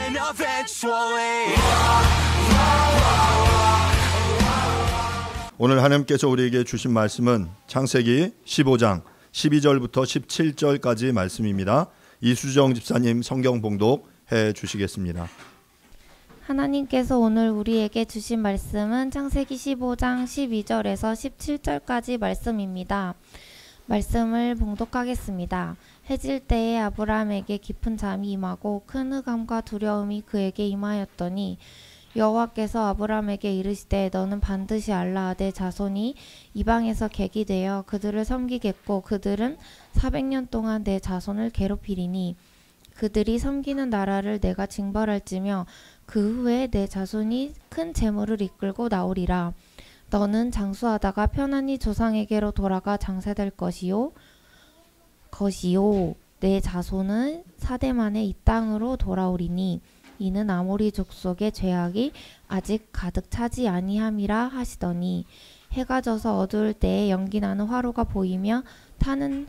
win eventually. 오늘 하나님께서 우리에게 주신 말씀은 창세기 15장 12절부터 17절까지 말씀입니다. 이수정 집사님 성경 봉독해 주시겠습니다. 하나님께서 오늘 우리에게 주신 말씀은 창세기 15장 12절에서 17절까지 말씀입니다. 말씀을 봉독하겠습니다. 해질 때에 아브라함에게 깊은 잠이 임하고 큰 흑암과 두려움이 그에게 임하였더니 여호와께서 아브라함에게 이르시되 너는 반드시 알라 내 자손이 이방에서 객이 되어 그들을 섬기겠고 그들은 400년 동안 내 자손을 괴롭히리니 그들이 섬기는 나라를 내가 징벌할지며 그 후에 내 자손이 큰 재물을 이끌고 나오리라. 너는 장수하다가 편안히 조상에게로 돌아가 장사될 것이요 내 자손은 4대 만에 이 땅으로 돌아오리니 이는 아모리 족속의 죄악이 아직 가득 차지 아니함이라 하시더니 해가 져서 어두울 때에 연기나는 화로가 보이며 타는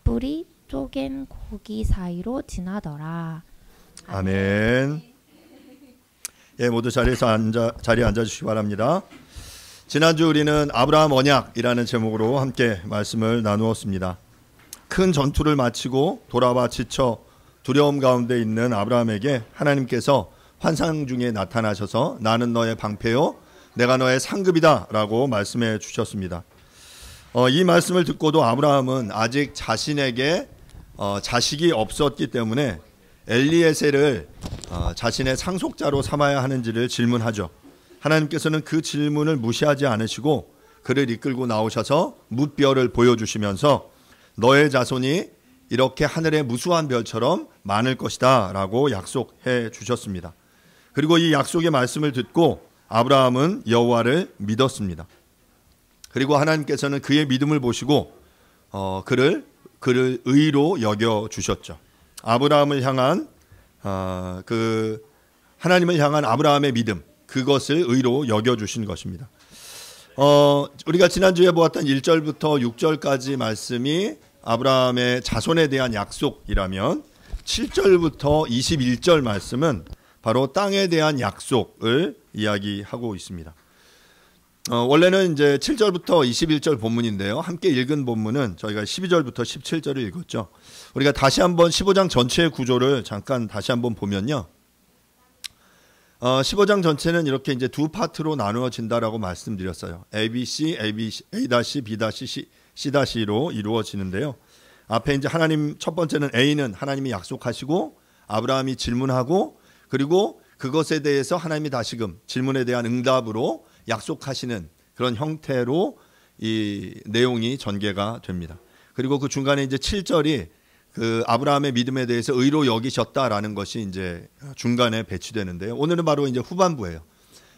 횃불이 쪼갠 고기 사이로 지나더라. 아멘. 예, 모두 자리에 앉아주시기 바랍니다. 지난주 우리는 아브라함 언약이라는 제목으로 함께 말씀을 나누었습니다. 큰 전투를 마치고 돌아와 지쳐 두려움 가운데 있는 아브라함에게 하나님께서 환상 중에 나타나셔서 나는 너의 방패요 내가 너의 상급이다 라고 말씀해 주셨습니다. 이 말씀을 듣고도 아브라함은 아직 자신에게 자식이 없었기 때문에 엘리에셀을 자신의 상속자로 삼아야 하는지를 질문하죠. 하나님께서는 그 질문을 무시하지 않으시고 그를 이끌고 나오셔서 뭇별을 보여주시면서 너의 자손이 이렇게 하늘의 무수한 별처럼 많을 것이다 라고 약속해 주셨습니다. 그리고 이 약속의 말씀을 듣고 아브라함은 여호와를 믿었습니다. 그리고 하나님께서는 그의 믿음을 보시고 그를 의로 여겨 주셨죠. 아브라함을 향한 하나님을 향한 아브라함의 믿음, 그것을 의로 여겨 주신 것입니다. 우리가 지난주에 보았던 1절부터 6절까지 말씀이 아브라함의 자손에 대한 약속이라면 7절부터 21절 말씀은 바로 땅에 대한 약속을 이야기하고 있습니다. 원래는 이제 7절부터 21절 본문인데요. 함께 읽은 본문은 저희가 12절부터 17절을 읽었죠. 우리가 다시 한번 15장 전체의 구조를 잠깐 다시 한번 보면요. 15장 전체는 이렇게 이제 두 파트로 나누어진다라고 말씀드렸어요. ABC, A-B-C, B-C-C로 이루어지는데요. 앞에 이제 하나님 첫 번째는 A는 하나님이 약속하시고 아브라함이 질문하고 그리고 그것에 대해서 하나님이 다시금 질문에 대한 응답으로 약속하시는 그런 형태로 이 내용이 전개가 됩니다. 그리고 그 중간에 이제 7절이 그 아브라함의 믿음에 대해서 의로 여기셨다라는 것이 이제 중간에 배치되는데요. 오늘은 바로 이제 후반부예요.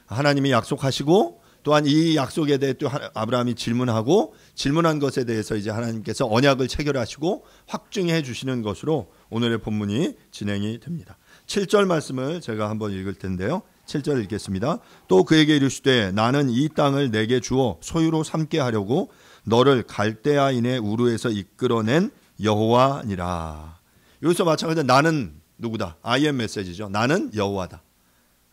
하나님이 약속하시고 또한 이 약속에 대해 또 아브라함이 질문하고 질문한 것에 대해서 이제 하나님께서 언약을 체결하시고 확증해 주시는 것으로 오늘의 본문이 진행이 됩니다. 7절 말씀을 제가 한번 읽을 텐데요. 7절 읽겠습니다. 또 그에게 이르시되 나는 이 땅을 내게 주어 소유로 삼게 하려고 너를 갈대아인의 우르에서 이끌어낸 여호와니라. 여기서 마찬가지로 나는 누구다? I am 메시지죠. 나는 여호와다.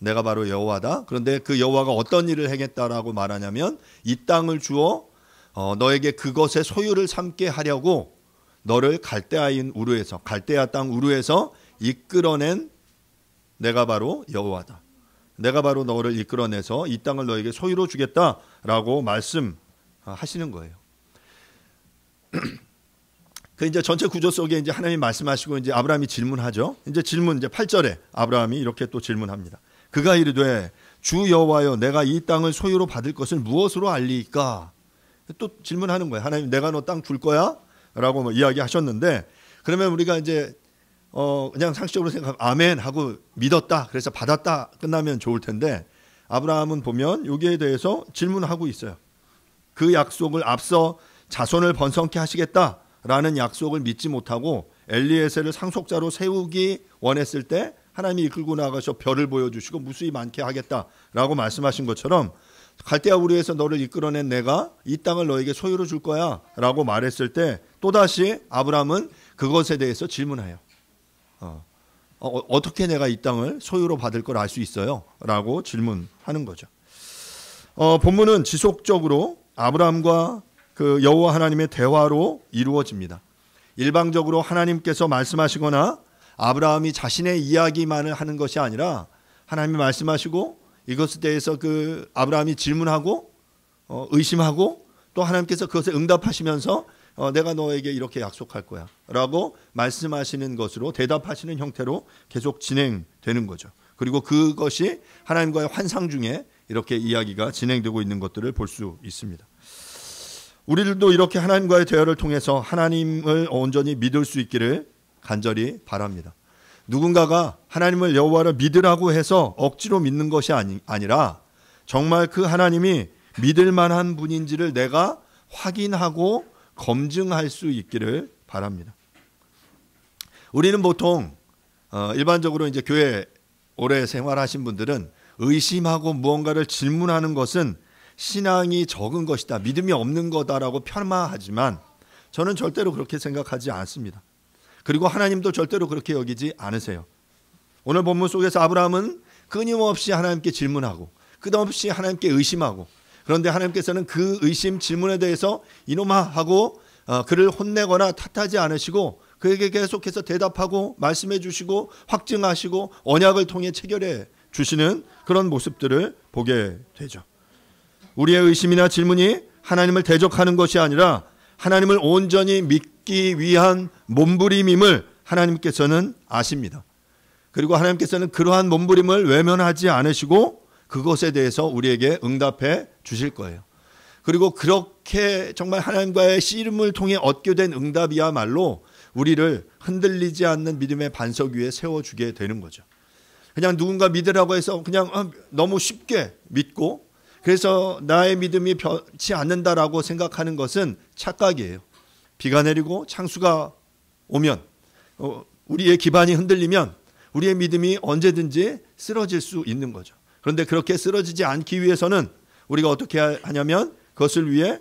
내가 바로 여호와다. 그런데 그 여호와가 어떤 일을 하겠다라고 말하냐면 이 땅을 주어 너에게 그것의 소유를 삼게 하려고 너를 갈대아인 우르에서 갈대아 땅 우르에서 이끌어낸 내가 바로 여호와다. 내가 바로 너를 이끌어내서 이 땅을 너에게 소유로 주겠다라고 말씀하시는 거예요. 그 이제 전체 구조 속에 이제 하나님이 말씀하시고 이제 아브라함이 질문하죠. 이제 8절에 아브라함이 이렇게 또 질문합니다. 그가 이르되 주 여호와여 내가 이 땅을 소유로 받을 것을 무엇으로 알리까? 또 질문하는 거예요. 하나님 내가 너 땅 줄 거야? 라고 뭐 이야기하셨는데 그러면 우리가 이제 그냥 상식적으로 생각하면 아멘 하고 믿었다. 그래서 받았다. 끝나면 좋을 텐데 아브라함은 보면 여기에 대해서 질문하고 있어요. 그 약속을 앞서 자손을 번성케 하시겠다라는 약속을 믿지 못하고 엘리에셀을 상속자로 세우기 원했을 때 하나님이 이끌고 나가셔 별을 보여주시고 무수히 많게 하겠다라고 말씀하신 것처럼 갈대아 우르에서 너를 이끌어낸 내가 이 땅을 너에게 소유로 줄 거야 라고 말했을 때 또다시 아브라함은 그것에 대해서 질문해요. 어떻게 내가 이 땅을 소유로 받을 걸 알 수 있어요? 라고 질문하는 거죠. 본문은 지속적으로 아브라함과 그 여호와 하나님의 대화로 이루어집니다. 일방적으로 하나님께서 말씀하시거나 아브라함이 자신의 이야기만을 하는 것이 아니라 하나님이 말씀하시고 이것에 대해서 그 아브라함이 질문하고 의심하고 또 하나님께서 그것에 응답하시면서 내가 너에게 이렇게 약속할 거야 라고 말씀하시는 것으로 대답하시는 형태로 계속 진행되는 거죠. 그리고 그것이 하나님과의 환상 중에 이렇게 이야기가 진행되고 있는 것들을 볼 수 있습니다. 우리들도 이렇게 하나님과의 대화를 통해서 하나님을 온전히 믿을 수 있기를 간절히 바랍니다. 누군가가 하나님을 여호와를 믿으라고 해서 억지로 믿는 것이 아니라 정말 그 하나님이 믿을 만한 분인지를 내가 확인하고 검증할 수 있기를 바랍니다. 우리는 보통 일반적으로 이제 교회 오래 생활하신 분들은 의심하고 무언가를 질문하는 것은 신앙이 적은 것이다, 믿음이 없는 거다라고 폄하하지만 저는 절대로 그렇게 생각하지 않습니다. 그리고 하나님도 절대로 그렇게 여기지 않으세요. 오늘 본문 속에서 아브라함은 끊임없이 하나님께 질문하고 끝없이 하나님께 의심하고, 그런데 하나님께서는 그 의심 질문에 대해서 이놈아 하고 그를 혼내거나 탓하지 않으시고 그에게 계속해서 대답하고 말씀해 주시고 확증하시고 언약을 통해 체결해 주시는 그런 모습들을 보게 되죠. 우리의 의심이나 질문이 하나님을 대적하는 것이 아니라 하나님을 온전히 믿기 위한 몸부림임을 하나님께서는 아십니다. 그리고 하나님께서는 그러한 몸부림을 외면하지 않으시고 그것에 대해서 우리에게 응답해 주실 거예요. 그리고 그렇게 정말 하나님과의 씨름을 통해 얻게 된 응답이야말로 우리를 흔들리지 않는 믿음의 반석 위에 세워주게 되는 거죠. 그냥 누군가 믿으라고 해서 그냥 너무 쉽게 믿고 그래서 나의 믿음이 변치 않는다라고 생각하는 것은 착각이에요. 비가 내리고 창수가 오면 우리의 기반이 흔들리면 우리의 믿음이 언제든지 쓰러질 수 있는 거죠. 그런데 그렇게 쓰러지지 않기 위해서는 우리가 어떻게 하냐면 그것을 위해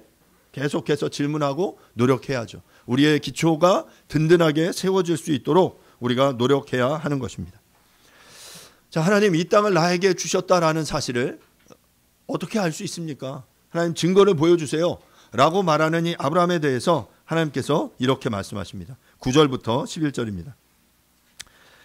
계속해서 질문하고 노력해야죠. 우리의 기초가 든든하게 세워질 수 있도록 우리가 노력해야 하는 것입니다. 자, 하나님 이 땅을 나에게 주셨다라는 사실을 어떻게 알 수 있습니까? 하나님 증거를 보여주세요 라고 말하는 이 아브라함에 대해서 하나님께서 이렇게 말씀하십니다. 9절부터 11절입니다.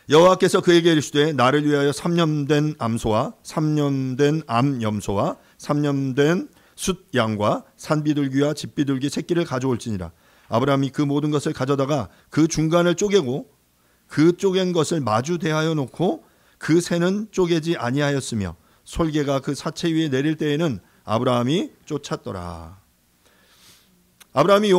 여호와께서 그에게 이르시되 나를 위하여 3년 암소와 3년 암염소와 3년 숫양과 산비둘기와 집비둘기 새끼를 가져올지니라. 아브라함이 그 모든 것을 가져다가 그 중간을 쪼개고 그 쪼갠 것을 마주 대하여 놓고 그 새는 쪼개지 아니하였으며 솔개가 그 사체 위에 내릴 때에는 아브라함이 쫓았더라. 아브라함이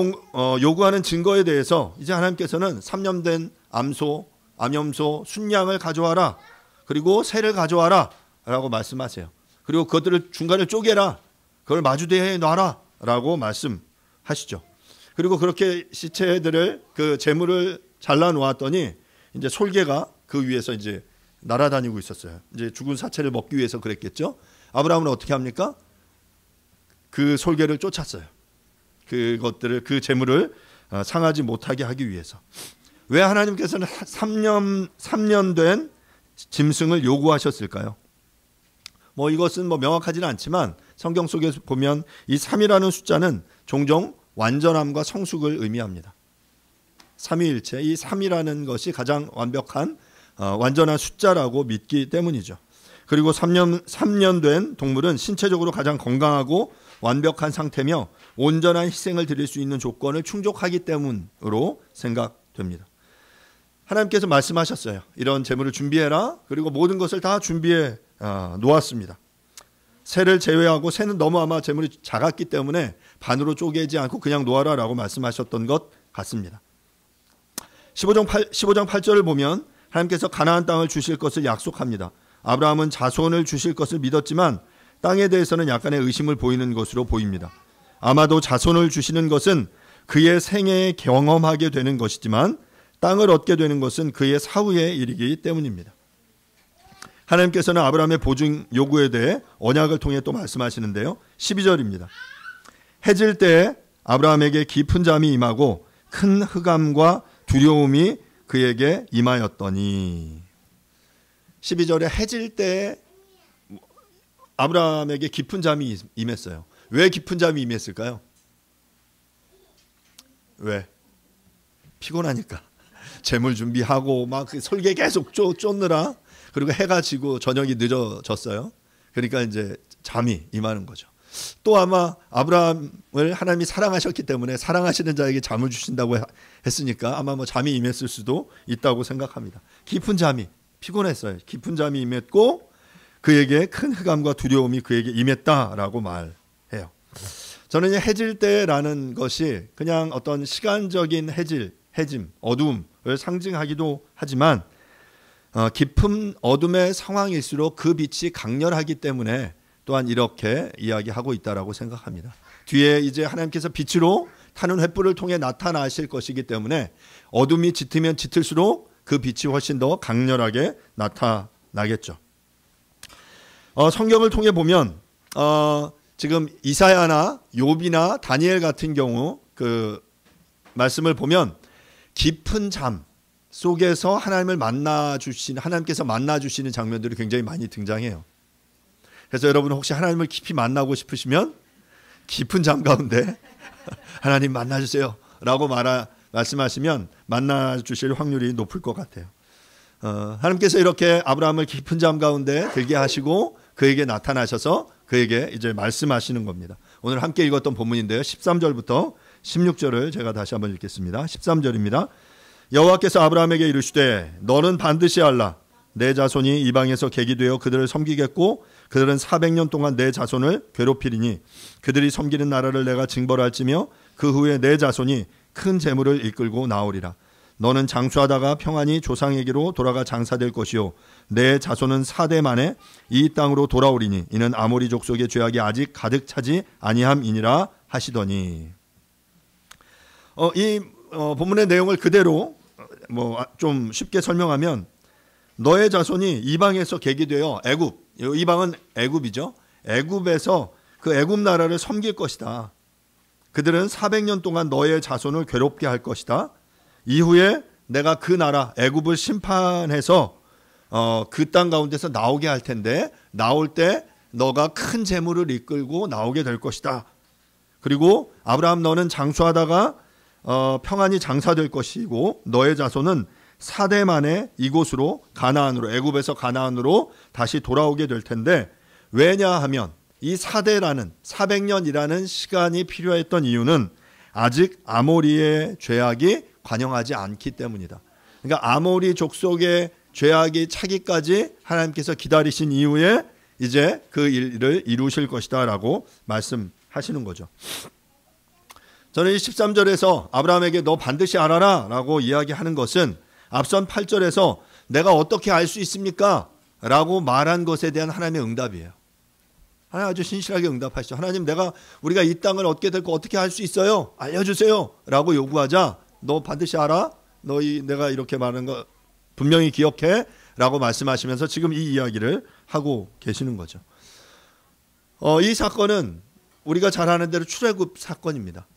요구하는 증거에 대해서 이제 하나님께서는 3년 된 암소, 암염소, 순양을 가져와라. 그리고 새를 가져와라 라고 말씀하세요. 그리고 그것들을 중간에 쪼개라. 그걸 마주대에 놔라 라고 말씀하시죠. 그리고 그렇게 시체들을 그 재물을 잘라 놓았더니 이제 솔개가 그 위에서 이제 날아다니고 있었어요. 이제 죽은 사체를 먹기 위해서 그랬겠죠. 아브라함은 어떻게 합니까? 그 솔개를 쫓았어요. 그것들을 그 재물을 상하지 못하게 하기 위해서. 왜 하나님께서는 3년 된 짐승을 요구하셨을까요? 이것은 명확하지는 않지만 성경 속에서 보면 이 3이라는 숫자는 종종 완전함과 성숙을 의미합니다. 삼위일체, 이 3이라는 것이 가장 완벽한 완전한 숫자라고 믿기 때문이죠. 그리고 3년 된 동물은 신체적으로 가장 건강하고 완벽한 상태며 온전한 희생을 드릴 수 있는 조건을 충족하기 때문으로 생각됩니다. 하나님께서 말씀하셨어요. 이런 재물을 준비해라. 그리고 모든 것을 다 준비해 놓았습니다. 새를 제외하고 새는 너무 아마 재물이 작았기 때문에 반으로 쪼개지 않고 그냥 놓아라 라고 말씀하셨던 것 같습니다. 15장 8절을 보면 하나님께서 가나안 땅을 주실 것을 약속합니다. 아브라함은 자손을 주실 것을 믿었지만 땅에 대해서는 약간의 의심을 보이는 것으로 보입니다. 아마도 자손을 주시는 것은 그의 생애에 경험하게 되는 것이지만 땅을 얻게 되는 것은 그의 사후의 일이기 때문입니다. 하나님께서는 아브라함의 보증 요구에 대해 언약을 통해 또 말씀하시는데요. 12절입니다. 해질 때에 아브라함에게 깊은 잠이 임하고 큰 흑암과 두려움이 그에게 임하였더니. 12절에 해질 때 아브라함에게 깊은 잠이 임했어요. 왜 깊은 잠이 임했을까요? 왜? 피곤하니까. 재물 준비하고 막 설계 계속 쫓느라, 그리고 해가 지고 저녁이 늦어졌어요. 그러니까 이제 잠이 임하는 거죠. 또 아마 아브라함을 하나님이 사랑하셨기 때문에 사랑하시는 자에게 잠을 주신다고 했으니까 아마 뭐 잠이 임했을 수도 있다고 생각합니다. 깊은 잠이, 피곤했어요. 깊은 잠이 임했고 그에게 큰 흑암과 두려움이 그에게 임했다라고 말해요. 저는 해질 때라는 것이 그냥 어떤 시간적인 해짐, 어두움을 상징하기도 하지만 깊은 어둠의 상황일수록 그 빛이 강렬하기 때문에 또한 이렇게 이야기하고 있다라고 생각합니다. 뒤에 이제 하나님께서 빛으로 타는 횃불을 통해 나타나실 것이기 때문에 어둠이 짙으면 짙을수록 그 빛이 훨씬 더 강렬하게 나타나겠죠. 성경을 통해 보면 지금 이사야나 욥이나 다니엘 같은 경우 그 말씀을 보면 깊은 잠 속에서 하나님께서 만나 주시는 장면들이 굉장히 많이 등장해요. 그래서 여러분 혹시 하나님을 깊이 만나고 싶으시면 깊은 잠 가운데 하나님 만나 주세요 라고 말씀하시면 만나 주실 확률이 높을 것 같아요. 하나님께서 이렇게 아브라함을 깊은 잠 가운데 들게 하시고 그에게 나타나셔서 그에게 이제 말씀하시는 겁니다. 오늘 함께 읽었던 본문인데요. 13절부터 16절을 제가 다시 한번 읽겠습니다. 13절입니다. 여호와께서 아브라함에게 이르시되 너는 반드시 알라. 내 자손이 이방에서 객이 되어 그들을 섬기겠고 그들은 400년 동안 내 자손을 괴롭히리니 그들이 섬기는 나라를 내가 징벌할지며 그 후에 내 자손이 큰 재물을 이끌고 나오리라. 너는 장수하다가 평안히 조상에게로 돌아가 장사될 것이요 내 자손은 4대 만에 이 땅으로 돌아오리니 이는 아모리 족속의 죄악이 아직 가득 차지 아니함이니라 하시더니. 이 본문의 내용을 그대로 좀 쉽게 설명하면 너의 자손이 이방에서 객이 되어 애굽, 이방은 애굽이죠. 애굽에서 그 애굽 나라를 섬길 것이다. 그들은 400년 동안 너의 자손을 괴롭게 할 것이다. 이후에 내가 그 나라 애굽을 심판해서 그 땅 가운데서 나오게 할 텐데 나올 때 너가 큰 재물을 이끌고 나오게 될 것이다. 그리고 아브라함 너는 장수하다가 평안히 장사될 것이고 너의 자손은 4대 만에 이곳으로 가나안으로 애굽에서 가나안으로 다시 돌아오게 될 텐데 왜냐하면 이 4대라는 400년이라는 시간이 필요했던 이유는 아직 아모리의 죄악이 관영하지 않기 때문이다. 그러니까 아모리 족속의 죄악이 차기까지 하나님께서 기다리신 이후에 이제 그 일을 이루실 것이다 라고 말씀하시는 거죠. 저는 이 13절에서 아브라함에게 너 반드시 알아라 라고 이야기하는 것은 앞선 8절에서 내가 어떻게 알 수 있습니까? 라고 말한 것에 대한 하나님의 응답이에요. 하나님 아주 신실하게 응답하시죠. 하나님 우리가 이 땅을 얻게 될 거 어떻게 알 수 있어요? 알려주세요 라고 요구하자 너 반드시 알아? 내가 이렇게 말하는 거 분명히 기억해 라고 말씀하시면서 지금 이 이야기를 하고 계시는 거죠. 이 사건은 우리가 잘 아는 대로 출애굽 사건입니다.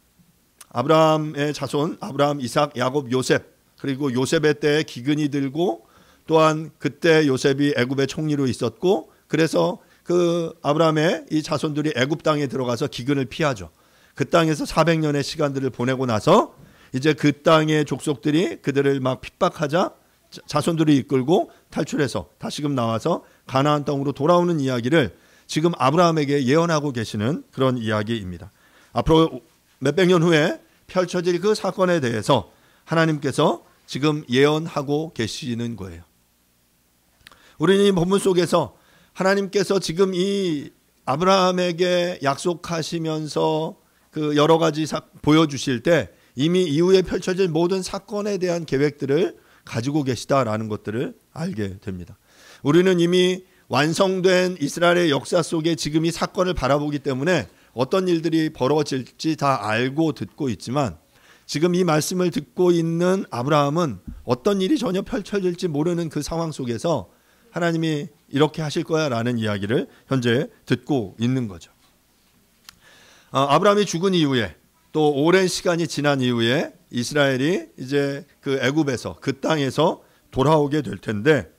아브라함의 자손 아브라함, 이삭, 야곱, 요셉 그리고 요셉의 때에 기근이 들고 또한 그때 요셉이 애굽의 총리로 있었고 그래서 그 아브라함의 이 자손들이 애굽 땅에 들어가서 기근을 피하죠. 그 땅에서 400년의 시간들을 보내고 나서 이제 그 땅의 족속들이 그들을 막 핍박하자 자손들이 이끌고 탈출해서 다시금 나와서 가나안 땅으로 돌아오는 이야기를 지금 아브라함에게 예언하고 계시는 그런 이야기입니다. 앞으로 몇백 년 후에 펼쳐질 그 사건에 대해서 하나님께서 지금 예언하고 계시는 거예요. 우리는 이 본문 속에서 하나님께서 지금 이 아브라함에게 약속하시면서 그 여러 가지 보여주실 때 이미 이후에 펼쳐질 모든 사건에 대한 계획들을 가지고 계시다라는 것들을 알게 됩니다. 우리는 이미 완성된 이스라엘의 역사 속에 지금 이 사건을 바라보기 때문에 어떤 일들이 벌어질지 다 알고 듣고 있지만 지금 이 말씀을 듣고 있는 아브라함은 어떤 일이 전혀 펼쳐질지 모르는 그 상황 속에서 하나님이 이렇게 하실 거야 라는 이야기를 현재 듣고 있는 거죠. 아브라함이 죽은 이후에 또 오랜 시간이 지난 이후에 이스라엘이 이제 그 애굽에서 그 땅에서 돌아오게 될 텐데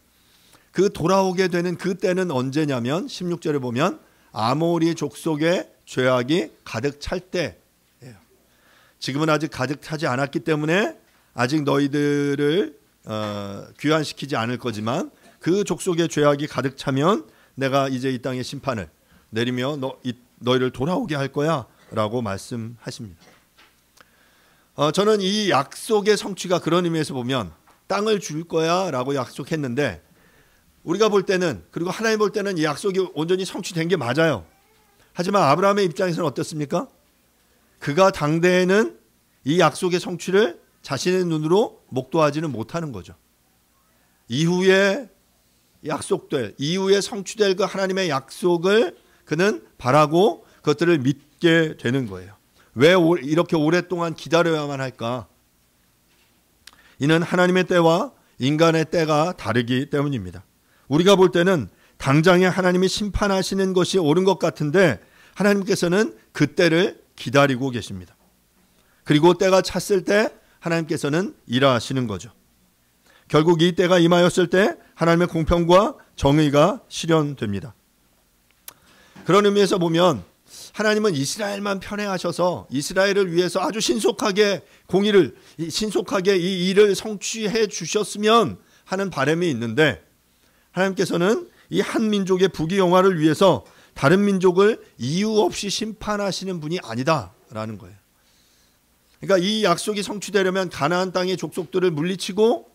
그 돌아오게 되는 그 때는 언제냐면 16절에 보면 아모리 족속의 죄악이 가득 찰 때예요. 지금은 아직 가득 차지 않았기 때문에 아직 너희들을 귀환시키지 않을 거지만 그 족속의 죄악이 가득 차면 내가 이제 이 땅의 심판을 내리며 너희를 돌아오게 할 거야 라고 말씀하십니다. 저는 이 약속의 성취가 그런 의미에서 보면 땅을 줄 거야 라고 약속했는데 우리가 볼 때는 그리고 하나님 볼 때는 이 약속이 온전히 성취된 게 맞아요. 하지만 아브라함의 입장에서는 어떻습니까? 그가 당대에는 이 약속의 성취를 자신의 눈으로 목도하지는 못하는 거죠. 이후에 약속될, 이후에 성취될 그 하나님의 약속을 그는 바라고 그것들을 믿게 되는 거예요. 왜 이렇게 오랫동안 기다려야만 할까? 이는 하나님의 때와 인간의 때가 다르기 때문입니다. 우리가 볼 때는 당장에 하나님이 심판하시는 것이 옳은 것 같은데 하나님께서는 그 때를 기다리고 계십니다. 그리고 때가 찼을 때 하나님께서는 일하시는 거죠. 결국 이 때가 임하였을 때 하나님의 공평과 정의가 실현됩니다. 그런 의미에서 보면 하나님은 이스라엘만 편애하셔서 이스라엘을 위해서 아주 신속하게 공의를 신속하게 이 일을 성취해 주셨으면 하는 바람이 있는데 하나님께서는 이 한 민족의 부귀영화를 위해서 다른 민족을 이유 없이 심판하시는 분이 아니다라는 거예요. 그러니까 이 약속이 성취되려면 가나안 땅의 족속들을 물리치고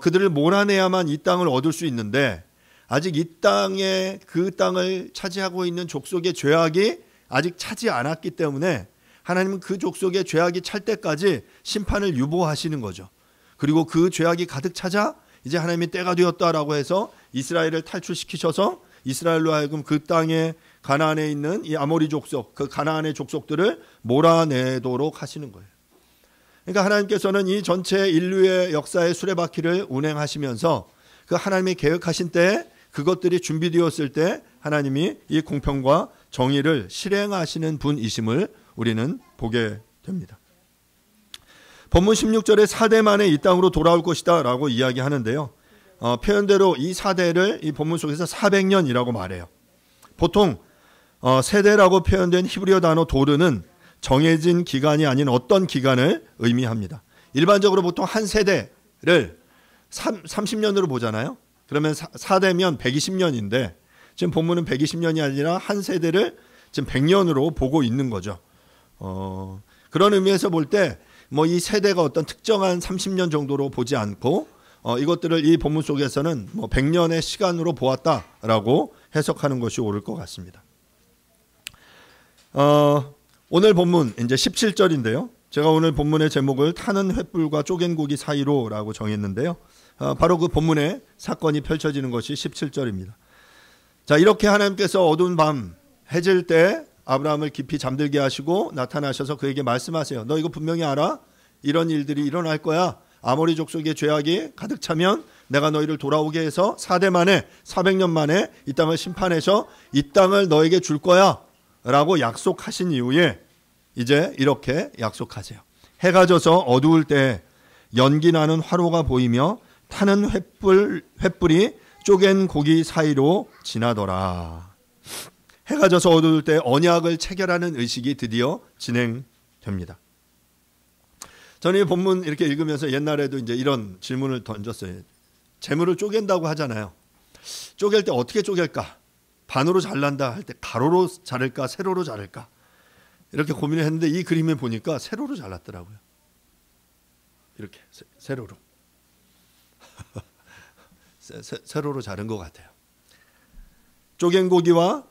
그들을 몰아내야만 이 땅을 얻을 수 있는데 아직 이 땅에 그 땅을 차지하고 있는 족속의 죄악이 아직 차지 않았기 때문에 하나님은 그 족속의 죄악이 찰 때까지 심판을 유보하시는 거죠. 그리고 그 죄악이 가득 차자 이제 하나님이 때가 되었다라고 해서 이스라엘을 탈출시키셔서 이스라엘로 하여금 그 땅에 가나안에 있는 이 아모리 족속, 그 가나안의 족속들을 몰아내도록 하시는 거예요. 그러니까 하나님께서는 이 전체 인류의 역사의 수레바퀴를 운행하시면서 그 하나님이 계획하신 때에 그것들이 준비되었을 때 하나님이 이 공평과 정의를 실행하시는 분이심을 우리는 보게 됩니다. 본문 16절에 4대 만에 이 땅으로 돌아올 것이다 라고 이야기하는데요. 표현대로 이 4대를 이 본문 속에서 400년이라고 말해요. 보통 세대라고 표현된 히브리어 단어 도르는 정해진 기간이 아닌 어떤 기간을 의미합니다. 일반적으로 보통 한 세대를 30년으로 보잖아요. 그러면 4대면 120년인데 지금 본문은 120년이 아니라 한 세대를 지금 100년으로 보고 있는 거죠. 그런 의미에서 볼 때 뭐 이 세대가 어떤 특정한 30년 정도로 보지 않고 이것들을 이 본문 속에서는 뭐 100년의 시간으로 보았다라고 해석하는 것이 옳을 것 같습니다. 오늘 본문 이제 17절인데요. 제가 오늘 본문의 제목을 타는 횃불과 쪼갠 고기 사이로라고 정했는데요. 바로 그 본문의 사건이 펼쳐지는 것이 17절입니다. 자, 이렇게 하나님께서 어두운 밤 해질 때 아브라함을 깊이 잠들게 하시고 나타나셔서 그에게 말씀하세요. 너 이거 분명히 알아? 이런 일들이 일어날 거야. 아모리 족속의 죄악이 가득 차면 내가 너희를 돌아오게 해서 4대 만에 400년 만에 이 땅을 심판해서 이 땅을 너에게 줄 거야 라고 약속하신 이후에 이제 이렇게 약속하세요. 해가 져서 어두울 때 연기 나는 화로가 보이며 타는 횃불이 쪼갠 고기 사이로 지나더라. 해가 져서 어두울 때 언약을 체결하는 의식이 드디어 진행됩니다. 저는 이 본문 이렇게 읽으면서 옛날에도 이제 이런 질문을 던졌어요. 재물을 쪼갠다고 하잖아요. 쪼갤 때 어떻게 쪼갤까? 반으로 잘란다 할 때 가로로 자를까? 세로로 자를까? 이렇게 고민을 했는데 이 그림을 보니까 세로로 잘랐더라고요. 이렇게 세로로. 세로로 자른 것 같아요. 쪼갠 고기와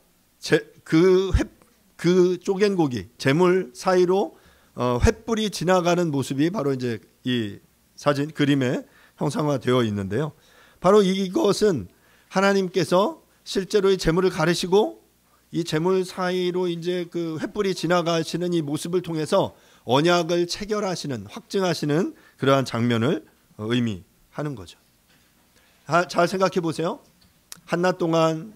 그 쪼갠 고기, 재물 사이로 횃불이 지나가는 모습이 바로 이제 이 사진 그림에 형상화되어 있는데요. 바로 이것은 하나님께서 실제로 이 재물을 가르시고 이 재물 사이로 이제 그 횃불이 지나가시는 이 모습을 통해서 언약을 체결하시는, 확증하시는 그러한 장면을 의미하는 거죠. 잘 생각해 보세요. 한낮 동안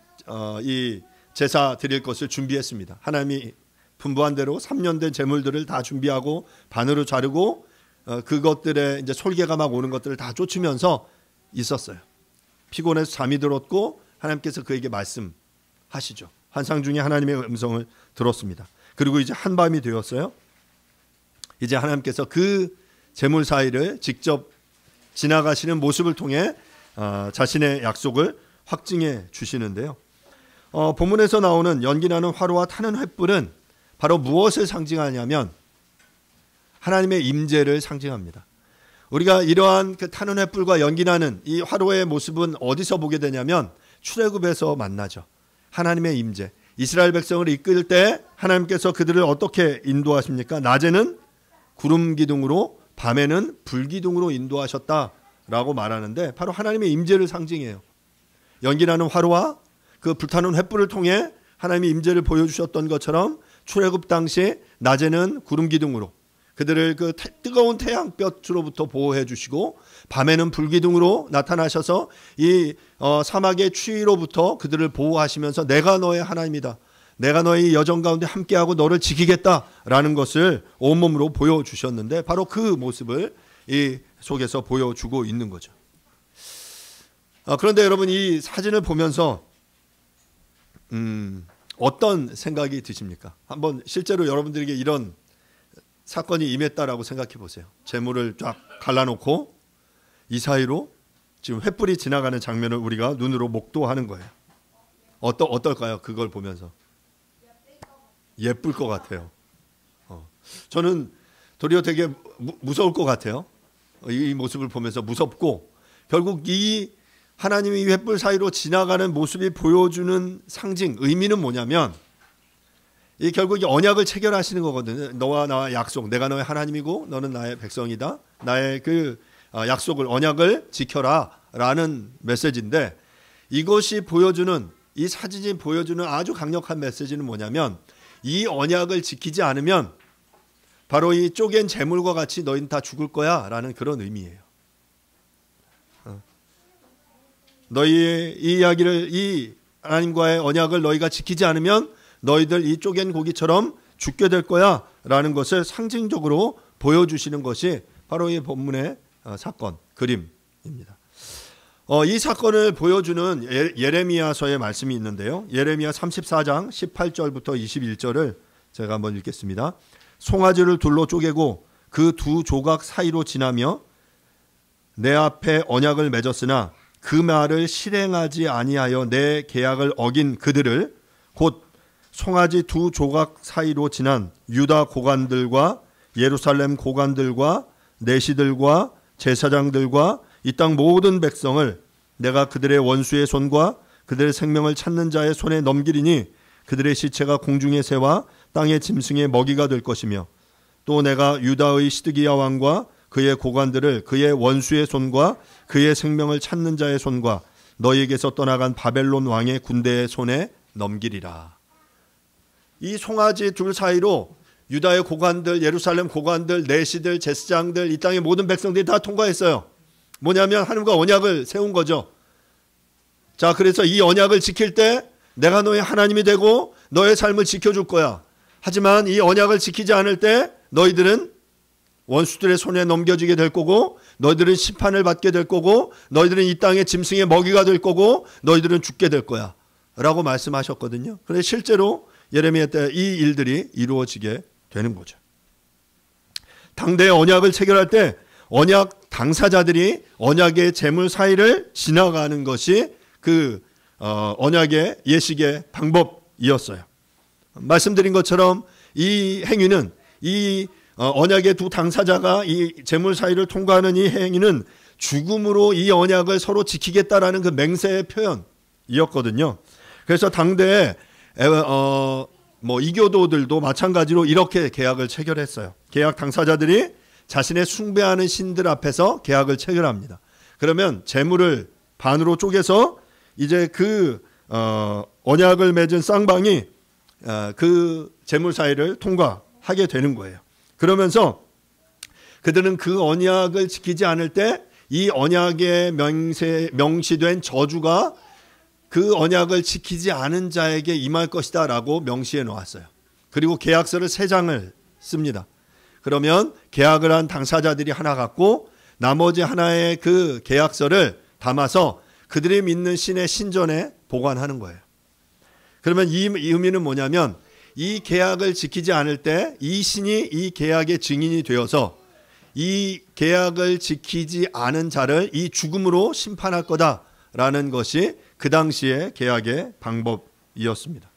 이 제사 드릴 것을 준비했습니다. 하나님이 분부한 대로 3년 된 제물들을 다 준비하고 반으로 자르고 그것들의 이제 솔개가 막 오는 것들을 다 쫓으면서 있었어요. 피곤해서 잠이 들었고 하나님께서 그에게 말씀하시죠. 환상 중에 하나님의 음성을 들었습니다. 그리고 이제 한밤이 되었어요. 이제 하나님께서 그 재물 사이를 직접 지나가시는 모습을 통해 자신의 약속을 확증해 주시는데요. 본문에서 나오는 연기나는 화로와 타는 횃불은 바로 무엇을 상징하냐면 하나님의 임재를 상징합니다. 우리가 이러한 그 타는 횃불과 연기나는 이 화로의 모습은 어디서 보게 되냐면 출애굽에서 만나죠. 하나님의 임재. 이스라엘 백성을 이끌 때 하나님께서 그들을 어떻게 인도하십니까? 낮에는 구름 기둥으로 밤에는 불 기둥으로 인도하셨다라고 말하는데 바로 하나님의 임재를 상징해요. 연기나는 화로와 그 불타는 횃불을 통해 하나님의 임재를 보여주셨던 것처럼 출애굽 당시 낮에는 구름 기둥으로 그들을 그 뜨거운 태양볕으로부터 보호해 주시고 밤에는 불기둥으로 나타나셔서 이 사막의 추위로부터 그들을 보호하시면서 내가 너의 하나님이다. 내가 너의 여정 가운데 함께하고 너를 지키겠다라는 것을 온몸으로 보여주셨는데 바로 그 모습을 이 속에서 보여주고 있는 거죠. 그런데 여러분 이 사진을 보면서 어떤 생각이 드십니까? 한번 실제로 여러분들에게 이런 사건이 임했다라고 생각해 보세요. 재물을 쫙 갈라놓고 이 사이로 지금 횃불이 지나가는 장면을 우리가 눈으로 목도하는 거예요. 어떨까요? 그걸 보면서 예쁠 것 같아요. 저는 도리어 되게 무서울 것 같아요. 이 모습을 보면서 무섭고 결국 이 하나님이 횃불 사이로 지나가는 모습이 보여주는 상징, 의미는 뭐냐면 이 결국 이 언약을 체결하시는 거거든요. 너와 나와 약속, 내가 너의 하나님이고 너는 나의 백성이다. 나의 그 약속을 언약을 지켜라라는 메시지인데 이것이 보여주는 이 사진이 보여주는 아주 강력한 메시지는 뭐냐면 이 언약을 지키지 않으면 바로 이 쪼갠 재물과 같이 너희는 다 죽을 거야라는 그런 의미예요. 너희의 이 이야기를 이 하나님과의 언약을 너희가 지키지 않으면 너희들 이 쪼갠 고기처럼 죽게 될 거야 라는 것을 상징적으로 보여주시는 것이 바로 이 본문의 사건, 그림입니다. 이 사건을 보여주는 예레미야서의 말씀이 있는데요. 예레미야 34장 18절부터 21절을 제가 한번 읽겠습니다. 송아지를 둘로 쪼개고 그 두 조각 사이로 지나며 내 앞에 언약을 맺었으나 그 말을 실행하지 아니하여 내 계약을 어긴 그들을 곧 송아지 두 조각 사이로 지난 유다 고관들과 예루살렘 고관들과 내시들과 제사장들과 이 땅 모든 백성을 내가 그들의 원수의 손과 그들의 생명을 찾는 자의 손에 넘기리니 그들의 시체가 공중의 새와 땅의 짐승의 먹이가 될 것이며 또 내가 유다의 시드기야 왕과 그의 고관들을 그의 원수의 손과 그의 생명을 찾는 자의 손과 너희에게서 떠나간 바벨론 왕의 군대의 손에 넘기리라. 이 송아지 둘 사이로 유다의 고관들, 예루살렘 고관들, 내시들, 제사장들, 이 땅의 모든 백성들이 다 통과했어요. 뭐냐면 하나님과 언약을 세운 거죠. 자, 그래서 이 언약을 지킬 때 내가 너의 하나님이 되고 너의 삶을 지켜줄 거야. 하지만 이 언약을 지키지 않을 때 너희들은 원수들의 손에 넘겨지게 될 거고 너희들은 심판을 받게 될 거고 너희들은 이 땅의 짐승의 먹이가 될 거고 너희들은 죽게 될 거야 라고 말씀하셨거든요. 그런데 실제로 예레미야 때 이 일들이 이루어지게 되는 거죠. 당대의 언약을 체결할 때 언약 당사자들이 언약의 재물 사이를 지나가는 것이 그 언약의 예식의 방법이었어요. 말씀드린 것처럼 이 행위는 이 언약의 두 당사자가 이 재물 사이를 통과하는 이 행위는 죽음으로 이 언약을 서로 지키겠다라는 그 맹세의 표현이었거든요. 그래서 당대에 이교도들도 마찬가지로 이렇게 계약을 체결했어요. 계약 당사자들이 자신의 숭배하는 신들 앞에서 계약을 체결합니다. 그러면 재물을 반으로 쪼개서 이제 그 언약을 맺은 쌍방이 그 재물 사이를 통과하게 되는 거예요. 그러면서 그들은 그 언약을 지키지 않을 때 이 언약에 명시된 저주가 그 언약을 지키지 않은 자에게 임할 것이다 라고 명시해 놓았어요. 그리고 계약서를 3장을 씁니다. 그러면 계약을 한 당사자들이 하나 갖고 나머지 하나의 그 계약서를 담아서 그들이 믿는 신의 신전에 보관하는 거예요. 그러면 이 의미는 뭐냐면 이 계약을 지키지 않을 때 이 신이 이 계약의 증인이 되어서 이 계약을 지키지 않은 자를 이 죽음으로 심판할 거다라는 것이 그 당시의 계약의 방법이었습니다.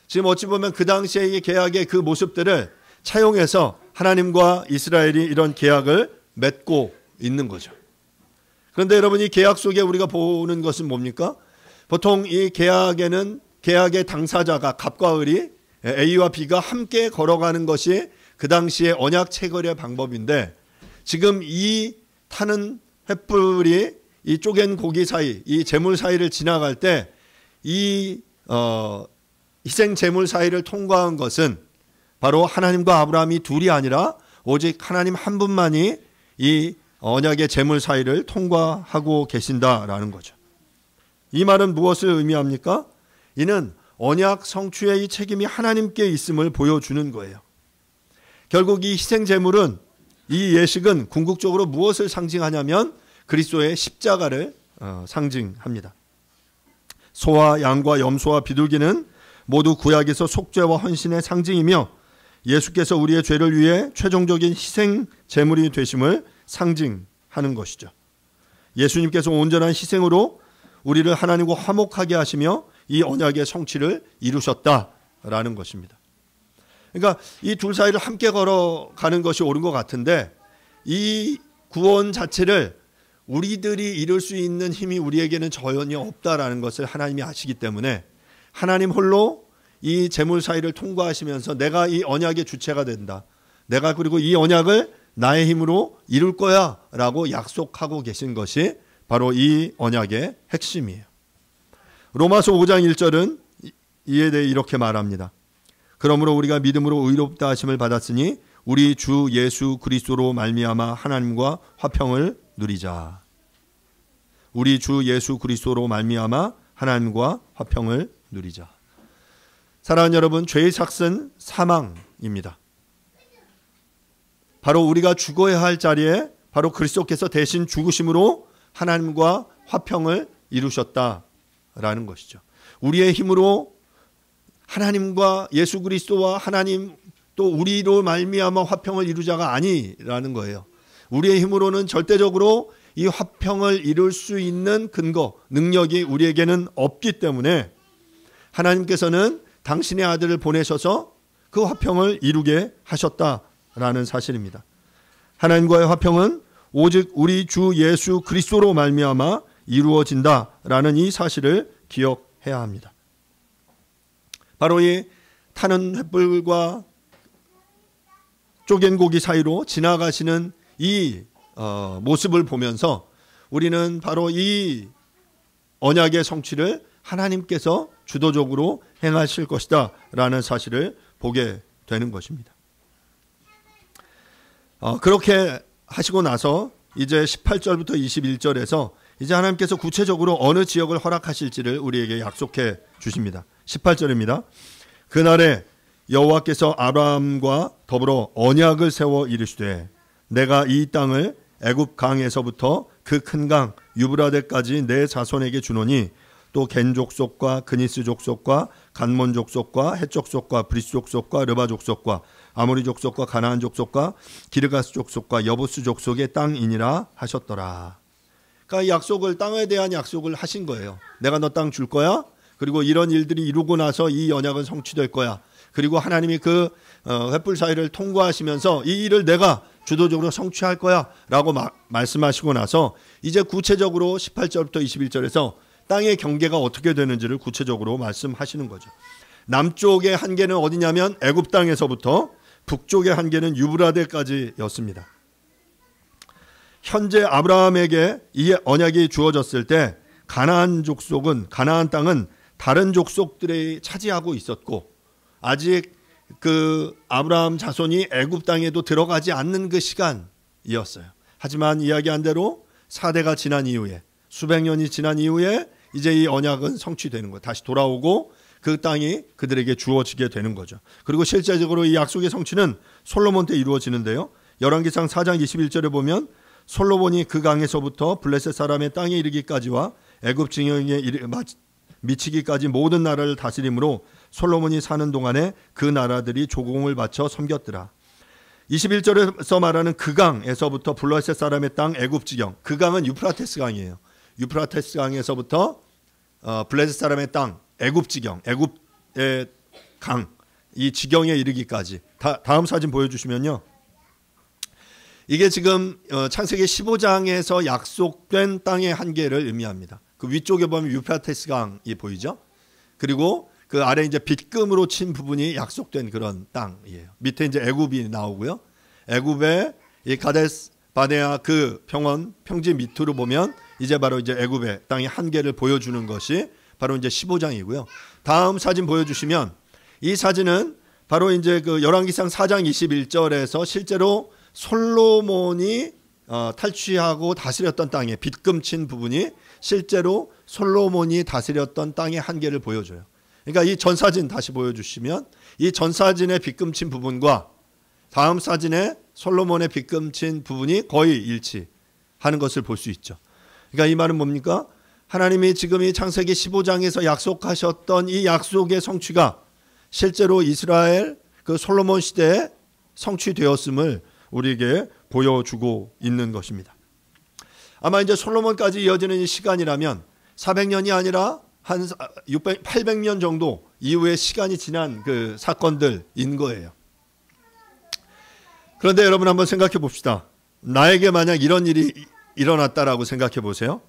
지금 어찌 보면 그 당시의 계약의 그 모습들을 차용해서 하나님과 이스라엘이 이런 계약을 맺고 있는 거죠. 그런데 여러분, 이 계약 속에 우리가 보는 것은 뭡니까? 보통 이 계약에는 계약의 당사자가 갑과 을이 A와 B가 함께 걸어가는 것이 그 당시의 언약 체결의 방법인데, 지금 이 타는 횃불이 이 쪼갠 고기 사이, 이 제물 사이를 지나갈 때 이 희생 제물 사이를 통과한 것은 바로 하나님과 아브라함이 둘이 아니라 오직 하나님 한 분만이 이 언약의 제물 사이를 통과하고 계신다라는 거죠. 이 말은 무엇을 의미합니까? 이는 언약 성취의 이 책임이 하나님께 있음을 보여주는 거예요. 결국 이 희생 제물은, 이 예식은 궁극적으로 무엇을 상징하냐면 그리스도의 십자가를 상징합니다. 소와 양과 염소와 비둘기는 모두 구약에서 속죄와 헌신의 상징이며 예수께서 우리의 죄를 위해 최종적인 희생 제물이 되심을 상징하는 것이죠. 예수님께서 온전한 희생으로 우리를 하나님과 화목하게 하시며 이 언약의 성취를 이루셨다라는 것입니다. 그러니까 이 둘 사이를 함께 걸어가는 것이 옳은 것 같은데, 이 구원 자체를 우리들이 이룰 수 있는 힘이 우리에게는 전혀 없다라는 것을 하나님이 아시기 때문에 하나님 홀로 이 제물 사이를 통과하시면서 내가 이 언약의 주체가 된다, 내가 그리고 이 언약을 나의 힘으로 이룰 거야 라고 약속하고 계신 것이 바로 이 언약의 핵심이에요. 로마서 5장 1절은 이에 대해 이렇게 말합니다. 그러므로 우리가 믿음으로 의롭다 하심을 받았으니 우리 주 예수 그리스도로 말미암아 하나님과 화평을 누리자. 우리 주 예수 그리스도로 말미암아 하나님과 화평을 누리자. 사랑하는 여러분, 죄의 삭은 사망입니다. 바로 우리가 죽어야 할 자리에 바로 그리스도께서 대신 죽으심으로 하나님과 화평을 이루셨다라는 것이죠. 우리의 힘으로 하나님과 예수 그리스도와 하나님 또 우리로 말미암아 화평을 이루자가 아니라는 거예요. 우리의 힘으로는 절대적으로 이 화평을 이룰 수 있는 근거, 능력이 우리에게는 없기 때문에 하나님께서는 당신의 아들을 보내셔서 그 화평을 이루게 하셨다라는 사실입니다. 하나님과의 화평은 오직 우리 주 예수 그리스도로 말미암아 이루어진다라는 이 사실을 기억해야 합니다. 바로 이 타는 횃불과 쪼갠 고기 사이로 지나가시는 이 모습을 보면서 우리는 바로 이 언약의 성취를 하나님께서 주도적으로 행하실 것이다 라는 사실을 보게 되는 것입니다. 그렇게 하시고 나서 이제 18절부터 21절에서 이제 하나님께서 구체적으로 어느 지역을 허락하실지를 우리에게 약속해 주십니다. 18절입니다. 그날에 여호와께서 아브라함과 더불어 언약을 세워 이르시되 내가 이 땅을 애굽 강에서부터 그 큰 강 유브라데까지 내 자손에게 주노니 또 겐 족속과 그니스 족속과 간몬 족속과 헷 족속과 브리스 족속과 르바 족속과 아모리 족속과 가나안 족속과 기르가스 족속과 여부스 족속의 땅이니라 하셨더라. 그러니까 약속을, 땅에 대한 약속을 하신 거예요. 내가 너 땅 줄 거야. 그리고 이런 일들이 이루고 나서 이 언약은 성취될 거야. 그리고 하나님이 그 횃불 사이를 통과하시면서 이 일을 내가 주도적으로 성취할 거야 라고 말씀하시고 나서 이제 구체적으로 18절부터 21절에서 땅의 경계가 어떻게 되는지를 구체적으로 말씀하시는 거죠. 남쪽의 한계는 어디냐면 애굽 땅에서부터 북쪽의 한계는 유브라데까지였습니다. 현재 아브라함에게 이 언약이 주어졌을 때 가나안 땅은 다른 족속들이 차지하고 있었고 아직 그 아브라함 자손이 애굽 땅에도 들어가지 않는 그 시간이었어요. 하지만 이야기한 대로 4대가 지난 이후에, 수백 년이 지난 이후에 이제 이 언약은 성취되는 거예요. 다시 돌아오고 그 땅이 그들에게 주어지게 되는 거죠. 그리고 실제적으로 이 약속의 성취는 솔로몬 때 이루어지는데요. 열왕기상 4장 21절에 보면 솔로몬이 그 강에서부터 블레셋 사람의 땅에 이르기까지와 애굽 징역에 미치기까지 모든 나라를 다스림으로 솔로몬이 사는 동안에 그 나라들이 조공을 바쳐 섬겼더라. 21절에서 말하는 그 강에서부터 블레셋 사람의 땅 애굽 지경, 그 강은 유프라테스 강이에요. 유프라테스 강에서부터 블레셋 사람의 땅 애굽 지경, 애굽의 강, 이 지경에 이르기까지. 다음 사진 보여주시면요. 이게 지금 창세기 15장에서 약속된 땅의 한계를 의미합니다. 그 위쪽에 보면 유프라테스 강이 보이죠. 그리고 그 아래 이제 빗금으로 친 부분이 약속된 그런 땅이에요. 밑에 이제 애굽이 나오고요. 애굽의 이 가데스 바네아 그 평지 밑으로 보면 이제 바로 이제 애굽의 땅의 한계를 보여주는 것이 바로 이제 15장이고요. 다음 사진 보여주시면 이 사진은 바로 이제 그 열왕기상 4장 21절에서 실제로 솔로몬이 탈취하고 다스렸던 땅에 빗금 친 부분이 실제로 솔로몬이 다스렸던 땅의 한계를 보여줘요. 그러니까 이 전사진 다시 보여주시면 이 전사진의 빗금 친 부분과 다음 사진에 솔로몬의 빗금 친 부분이 거의 일치하는 것을 볼 수 있죠. 그러니까 이 말은 뭡니까? 하나님이 지금 이 창세기 15장에서 약속하셨던 이 약속의 성취가 실제로 이스라엘 그 솔로몬 시대에 성취되었음을 우리에게 보여주고 있는 것입니다. 아마 이제 솔로몬까지 이어지는 이 시간이라면 400년이 아니라 한 800년 정도 이후에 시간이 지난 그 사건들인 거예요. 그런데 여러분 한번 생각해 봅시다. 나에게 만약 이런 일이 일어났다라고 생각해 보세요.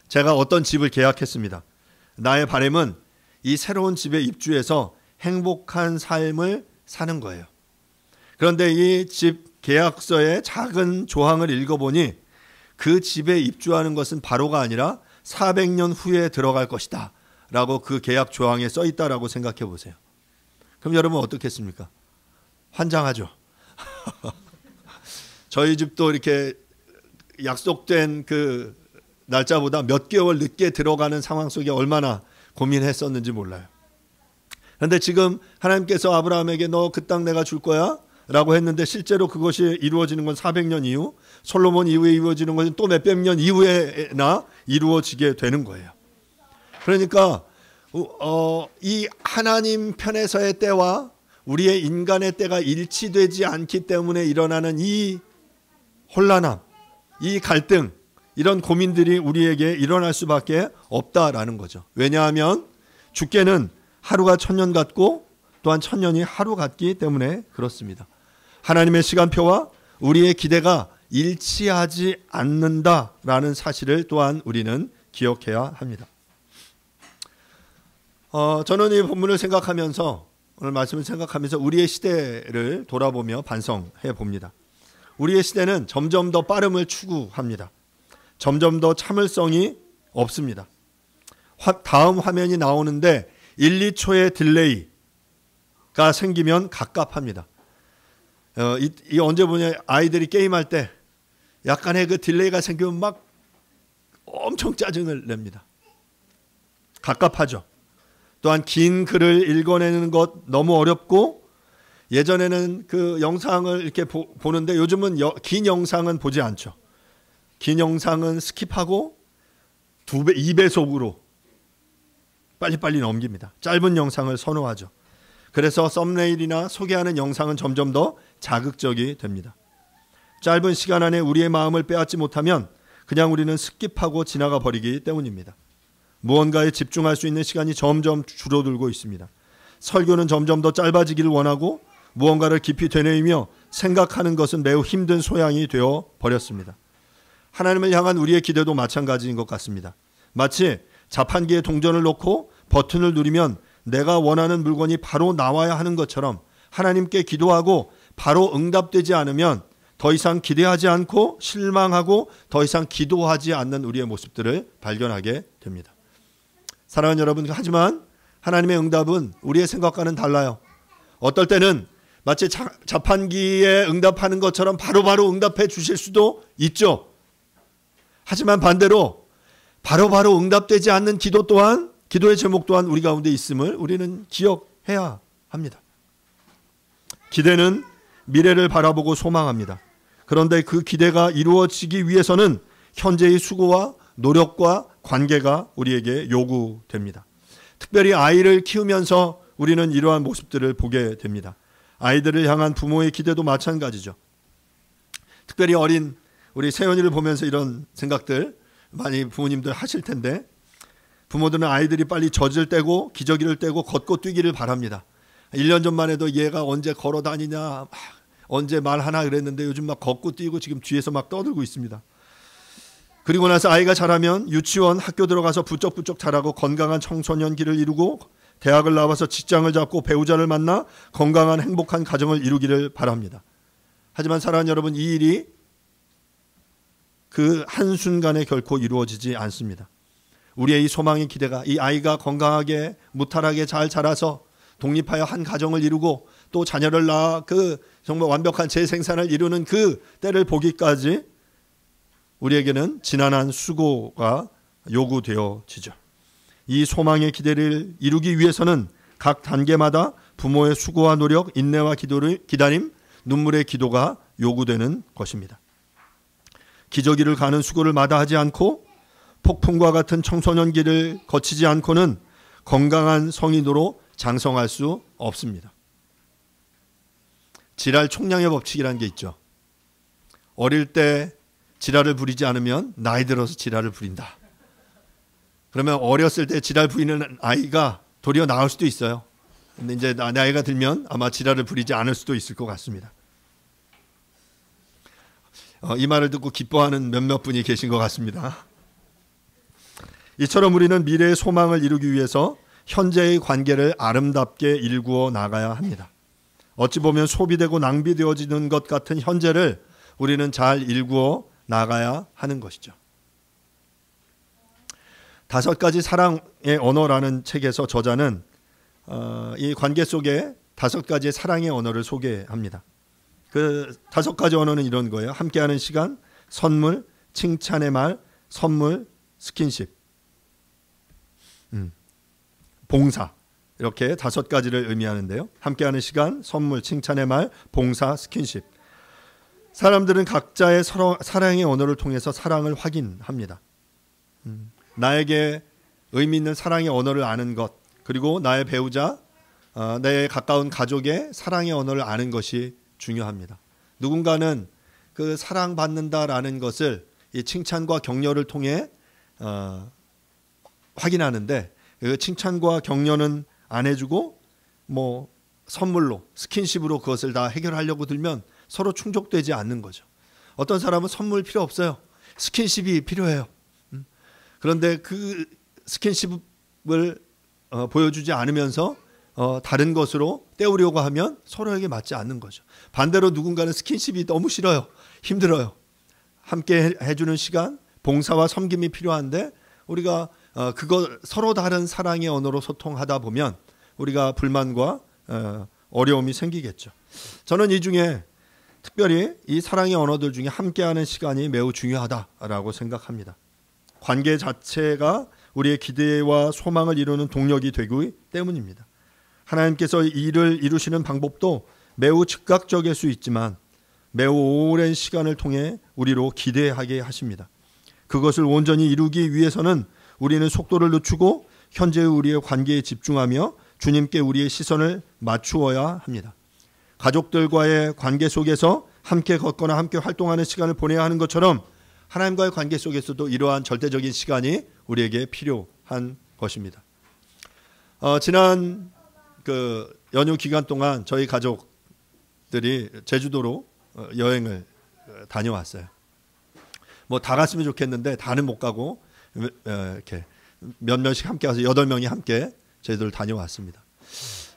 제가 어떤 집을 계약했습니다. 나의 바람은 이 새로운 집에 입주해서 행복한 삶을 사는 거예요. 그런데 이 집 계약서의 작은 조항을 읽어보니 그 집에 입주하는 것은 바로가 아니라 400년 후에 들어갈 것이다 라고 그 계약 조항에 써 있다라고 생각해 보세요. 그럼 여러분 어떻겠습니까? 환장하죠. 저희 집도 이렇게 약속된 그 날짜보다 몇 개월 늦게 들어가는 상황 속에 얼마나 고민했었는지 몰라요. 그런데 지금 하나님께서 아브라함에게 너 그 땅 내가 줄 거야 라고 했는데 실제로 그것이 이루어지는 건 400년 이후, 솔로몬 이후에 이루어지는 것은 또 몇백 년 이후에나 이루어지게 되는 거예요. 그러니까 이 하나님 편에서의 때와 우리의 인간의 때가 일치되지 않기 때문에 일어나는 이 혼란함, 이 갈등, 이런 고민들이 우리에게 일어날 수밖에 없다라는 거죠. 왜냐하면 주께는 하루가 천년 같고 또한 천년이 하루 같기 때문에 그렇습니다. 하나님의 시간표와 우리의 기대가 일치하지 않는다라는 사실을 또한 우리는 기억해야 합니다. 저는 이 본문을 생각하면서 오늘 말씀을 생각하면서 우리의 시대를 돌아보며 반성해 봅니다. 우리의 시대는 점점 더 빠름을 추구합니다. 점점 더 참을성이 없습니다. 다음 화면이 나오는데 1, 2초의 딜레이가 생기면 갑갑합니다. 이 언제 보냐, 아이들이 게임할 때 약간의 그 딜레이가 생기면 막 엄청 짜증을 냅니다. 갑갑하죠. 또한 긴 글을 읽어내는 것 너무 어렵고, 예전에는 그 영상을 이렇게 보는데 요즘은 긴 영상은 보지 않죠. 긴 영상은 스킵하고 2배, 2배속으로 빨리빨리 넘깁니다. 짧은 영상을 선호하죠. 그래서 썸네일이나 소개하는 영상은 점점 더 자극적이 됩니다. 짧은 시간 안에 우리의 마음을 빼앗지 못하면 그냥 우리는 스킵하고 지나가 버리기 때문입니다. 무언가에 집중할 수 있는 시간이 점점 줄어들고 있습니다. 설교는 점점 더 짧아지기를 원하고 무언가를 깊이 되뇌이며 생각하는 것은 매우 힘든 소양이 되어 버렸습니다. 하나님을 향한 우리의 기대도 마찬가지인 것 같습니다. 마치 자판기에 동전을 넣고 버튼을 누르면 내가 원하는 물건이 바로 나와야 하는 것처럼 하나님께 기도하고 바로 응답되지 않으면 더 이상 기대하지 않고 실망하고 더 이상 기도하지 않는 우리의 모습들을 발견하게 됩니다. 사랑하는 여러분, 하지만 하나님의 응답은 우리의 생각과는 달라요. 어떨 때는 마치 자판기에 응답하는 것처럼 바로바로 응답해 주실 수도 있죠. 하지만 반대로 바로바로 응답되지 않는 기도의 제목 또한 우리 가운데 있음을 우리는 기억해야 합니다. 기대는 미래를 바라보고 소망합니다. 그런데 그 기대가 이루어지기 위해서는 현재의 수고와 노력과 관계가 우리에게 요구됩니다. 특별히 아이를 키우면서 우리는 이러한 모습들을 보게 됩니다. 아이들을 향한 부모의 기대도 마찬가지죠. 특별히 어린 우리 세연이를 보면서 이런 생각들 많이 부모님들 하실 텐데, 부모들은 아이들이 빨리 젖을 떼고 기저귀를 떼고 걷고 뛰기를 바랍니다. 1년 전만 해도 얘가 언제 걸어 다니냐, 언제 말하나 그랬는데 요즘 막 걷고 뛰고 지금 뒤에서 막 떠들고 있습니다. 그리고 나서 아이가 자라면 유치원, 학교 들어가서 부쩍부쩍 자라고 건강한 청소년기를 이루고 대학을 나와서 직장을 잡고 배우자를 만나 건강한 행복한 가정을 이루기를 바랍니다. 하지만 사랑하는 여러분, 이 일이 그 한순간에 결코 이루어지지 않습니다. 우리의 이 소망의 기대가 이 아이가 건강하게 무탈하게 잘 자라서 독립하여 한 가정을 이루고 또 자녀를 낳아 그 정말 완벽한 재생산을 이루는 그 때를 보기까지 우리에게는 지난한 수고가 요구되어지죠. 이 소망의 기대를 이루기 위해서는 각 단계마다 부모의 수고와 노력, 인내와 기다림, 눈물의 기도가 요구되는 것입니다. 기저귀를 가는 수고를 마다하지 않고 폭풍과 같은 청소년기를 거치지 않고는 건강한 성인으로 장성할 수 없습니다. 지랄 총량의 법칙이라는 게 있죠. 어릴 때 지랄을 부리지 않으면 나이 들어서 지랄을 부린다. 그러면 어렸을 때 지랄 부리는 아이가 도리어 나을 수도 있어요. 근데 이제 나이가 들면 아마 지랄을 부리지 않을 수도 있을 것 같습니다. 이 말을 듣고 기뻐하는 몇몇 분이 계신 것 같습니다. 이처럼 우리는 미래의 소망을 이루기 위해서 현재의 관계를 아름답게 일구어 나가야 합니다. 어찌 보면 소비되고 낭비되어지는 것 같은 현재를 우리는 잘 일구어 나가야 하는 것이죠. 5가지 사랑의 언어라는 책에서 저자는 이 관계 속에 5가지의 사랑의 언어를 소개합니다. 그 5가지 언어는 이런 거예요. 함께하는 시간, 선물, 칭찬의 말, 선물, 스킨십, 봉사, 이렇게 5가지를 의미하는데요. 함께하는 시간, 선물, 칭찬의 말, 봉사, 스킨십. 사람들은 각자의 사랑의 언어를 통해서 사랑을 확인합니다. 나에게 의미 있는 사랑의 언어를 아는 것, 그리고 나의 배우자, 내 가까운 가족의 사랑의 언어를 아는 것이 중요합니다. 누군가는 그 사랑받는다라는 것을 이 칭찬과 격려를 통해 확인하는데, 그 칭찬과 격려는 안 해주고 뭐 선물로, 스킨십으로 그것을 다 해결하려고 들면 서로 충족되지 않는 거죠. 어떤 사람은 선물 필요 없어요. 스킨십이 필요해요. 그런데 그 스킨십을 보여주지 않으면서 다른 것으로 때우려고 하면 서로에게 맞지 않는 거죠. 반대로 누군가는 스킨십이 너무 싫어요. 힘들어요. 함께 해주는 시간, 봉사와 섬김이 필요한데 우리가 그거 서로 다른 사랑의 언어로 소통하다 보면 우리가 불만과 어려움이 생기겠죠. 저는 이 중에 특별히 이 사랑의 언어들 중에 함께하는 시간이 매우 중요하다라고 생각합니다. 관계 자체가 우리의 기대와 소망을 이루는 동력이 되기 때문입니다. 하나님께서 일을 이루시는 방법도 매우 즉각적일 수 있지만 매우 오랜 시간을 통해 우리로 기대하게 하십니다. 그것을 온전히 이루기 위해서는 우리는 속도를 늦추고 현재의 우리의 관계에 집중하며 주님께 우리의 시선을 맞추어야 합니다. 가족들과의 관계 속에서 함께 걷거나 함께 활동하는 시간을 보내야 하는 것처럼 하나님과의 관계 속에서도 이러한 절대적인 시간이 우리에게 필요한 것입니다. 지난 그 연휴 기간 동안 저희 가족들이 제주도로 여행을 다녀왔어요. 뭐 다 갔으면 좋겠는데 다는 못 가고 이렇게 몇 명씩 함께 와서 8명이 함께 제주도를 다녀왔습니다.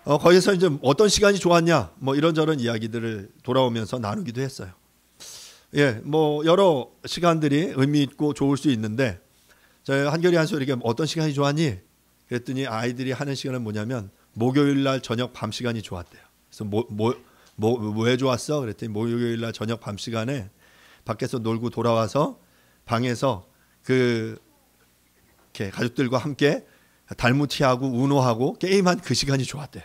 거기서 이제 어떤 시간이 좋았냐 뭐 이런저런 이야기들을 돌아오면서 나누기도 했어요. 예, 뭐 여러 시간들이 의미 있고 좋을 수 있는데 저희 한결이 한솔에게 어떤 시간이 좋았니? 그랬더니 아이들이 하는 시간은 뭐냐면 목요일 날 저녁 밤 시간이 좋았대요. 그래서 왜 좋았어? 그랬더니 목요일 날 저녁 밤 시간에 밖에서 놀고 돌아와서 방에서 이렇게 가족들과 함께 달무치하고 우노하고 게임한 그 시간이 좋았대요.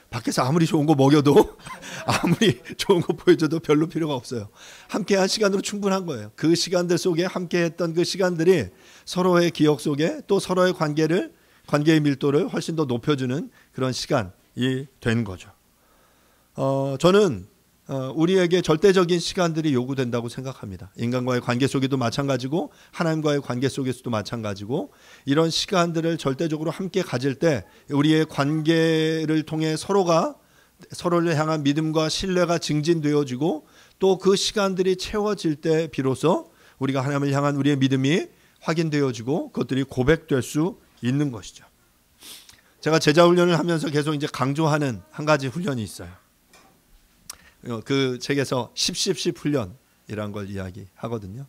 밖에서 아무리 좋은 거 먹여도 아무리 좋은 거 보여줘도 별로 필요가 없어요. 함께한 시간으로 충분한 거예요. 그 시간들 속에 함께했던 그 시간들이 서로의 기억 속에 또 서로의 관계의 밀도를 훨씬 더 높여주는 그런 시간이 된 거죠. 저는 우리에게 절대적인 시간들이 요구된다고 생각합니다. 인간과의 관계 속에도 마찬가지고 하나님과의 관계 속에서도 마찬가지고 이런 시간들을 절대적으로 함께 가질 때 우리의 관계를 통해 서로를 향한 믿음과 신뢰가 증진되어지고 또 그 시간들이 채워질 때 비로소 우리가 하나님을 향한 우리의 믿음이 확인되어지고 그것들이 고백될 수 있는 것이죠. 제가 제자 훈련을 하면서 계속 이제 강조하는 한 가지 훈련이 있어요. 그 책에서 10 훈련이란 걸 이야기하거든요.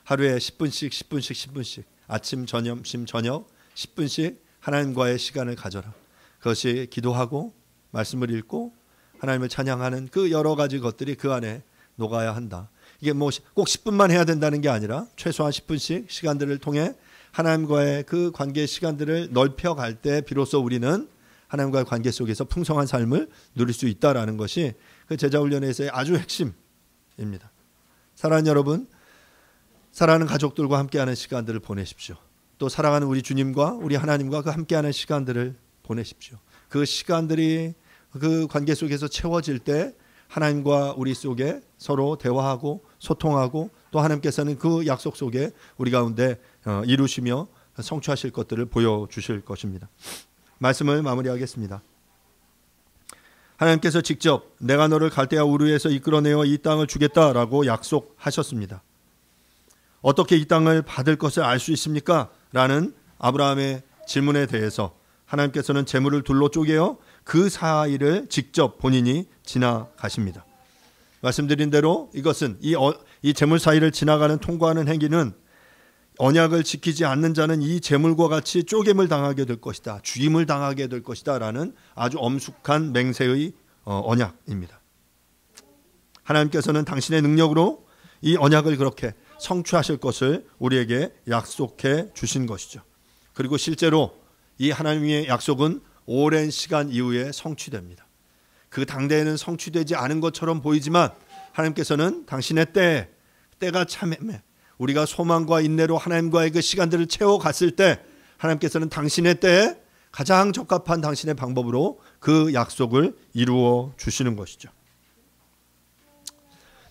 하루에 10분씩 아침, 점심, 저녁 10분씩 하나님과의 시간을 가져라. 그것이 기도하고 말씀을 읽고 하나님을 찬양하는 그 여러 가지 것들이 그 안에 녹아야 한다. 이게 뭐 꼭 10분만 해야 된다는 게 아니라 최소한 10분씩 시간들을 통해 하나님과의 그 관계 시간들을 넓혀갈 때 비로소 우리는 하나님과의 관계 속에서 풍성한 삶을 누릴 수 있다라는 것이 그 제자훈련에서의 아주 핵심입니다. 사랑하는 여러분, 사랑하는 가족들과 함께하는 시간들을 보내십시오. 또 사랑하는 우리 주님과 우리 하나님과 그 함께하는 시간들을 보내십시오. 그 시간들이 그 관계 속에서 채워질 때 하나님과 우리 속에 서로 대화하고 소통하고 또 하나님께서는 그 약속 속에 우리 가운데 이루시며 성취하실 것들을 보여주실 것입니다. 말씀을 마무리하겠습니다. 하나님께서 직접 내가 너를 갈대아 우르에서 이끌어내어 이 땅을 주겠다라고 약속하셨습니다. 어떻게 이 땅을 받을 것을 알 수 있습니까? 라는 아브라함의 질문에 대해서 하나님께서는 재물을 둘로 쪼개어 그 사이를 직접 본인이 지나가십니다. 말씀드린 대로 이것은 이 재물 사이를 지나가는 통과하는 행위는 언약을 지키지 않는 자는 이 재물과 같이 쪼갰을 당하게 될 것이다. 죽임을 당하게 될 것이다. 라는 아주 엄숙한 맹세의 언약입니다. 하나님께서는 당신의 능력으로 이 언약을 그렇게 성취하실 것을 우리에게 약속해 주신 것이죠. 그리고 실제로 이 하나님의 약속은 오랜 시간 이후에 성취됩니다. 그 당대에는 성취되지 않은 것처럼 보이지만 하나님께서는 당신의 때가 참 우리가 소망과 인내로 하나님과의 그 시간들을 채워갔을 때 하나님께서는 당신의 때에 가장 적합한 당신의 방법으로 그 약속을 이루어 주시는 것이죠.